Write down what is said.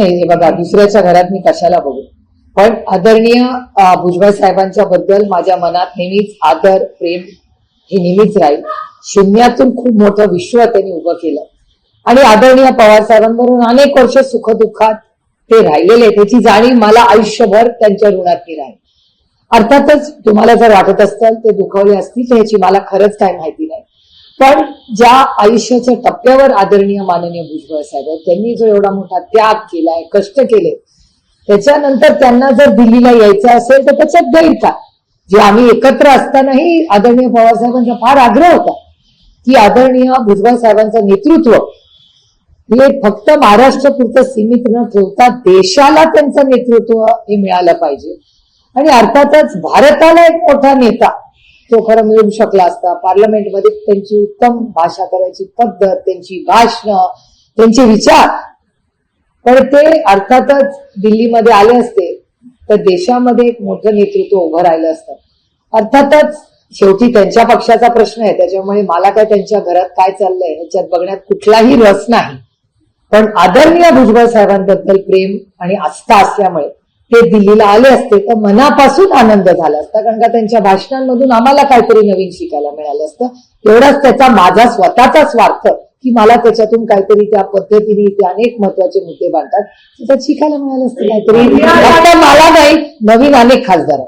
नाही हे बघा, दुसऱ्याच्या घरात मी कशाला बघू, पण आदरणीय भुजबळ साहेबांच्या बद्दल माझ्या मनात नेहमीच आदर प्रेम हे नेहमीच राहील. शून्यातून खूप मोठं विश्व त्यांनी उभं केलं आणि आदरणीय पवार साहेबांबरोबर अनेक वर्ष सुखदुःखात ते राहिलेले, त्याची जाणीव मला आयुष्यभर त्यांच्या ऋणात राहील. अर्थातच तुम्हाला जर वाटत असतं ते दुखावले असतील याची मला खरंच काय माहिती नाही, पण ज्या आयुष्याच्या टप्प्यावर आदरणीय माननीय भुजबळ साहेब आहेत त्यांनी जो एवढा मोठा त्याग केलाय, कष्ट केले, त्याच्यानंतर त्यांना जर दिल्लीला यायचं असेल तर त्याच्यात गैर का? जे आम्ही एकत्र असतानाही आदरणीय पवार साहेबांचा फार आग्रह होता की आदरणीय भुजबळ साहेबांचं नेतृत्व हे फक्त महाराष्ट्रापुरतं सीमित न ठेवता देशाला त्यांचं नेतृत्व हे मिळालं पाहिजे. आणि अर्थातच भारताला एक मोठा नेता तो खरं मिळू शकला असता. पार्लमेंटमध्ये त्यांची उत्तम भाषा करायची पद्धत, त्यांची भाषणं, त्यांचे विचार, पण ते अर्थातच दिल्लीमध्ये आले असते तर देशामध्ये एक मोठं नेतृत्व उभं राहिलं असतं. अर्थातच शेवटी त्यांच्या पक्षाचा प्रश्न आहे, त्याच्यामुळे मला काय त्यांच्या घरात काय चाललंय ह्याच्यात बघण्यात कुठलाही रस नाही. पण आदरणीय भुजबळ साहेबांबद्दल प्रेम आणि आस्था असल्यामुळे ते दिल्लीला आले असते तर मनापासून आनंद झाला असता, कारण का त्यांच्या भाषणांमधून आम्हाला काहीतरी नवीन शिकायला मिळालं असतं. एवढाच त्याचा माझा स्वतःचा स्वार्थ की मला त्याच्यातून काहीतरी त्या पद्धतीने ते अनेक महत्वाचे मुद्दे मांडतात त्याच्यात शिकायला मिळालं असतं काहीतरी. फक्त मला नाही, नवीन अनेक खासदार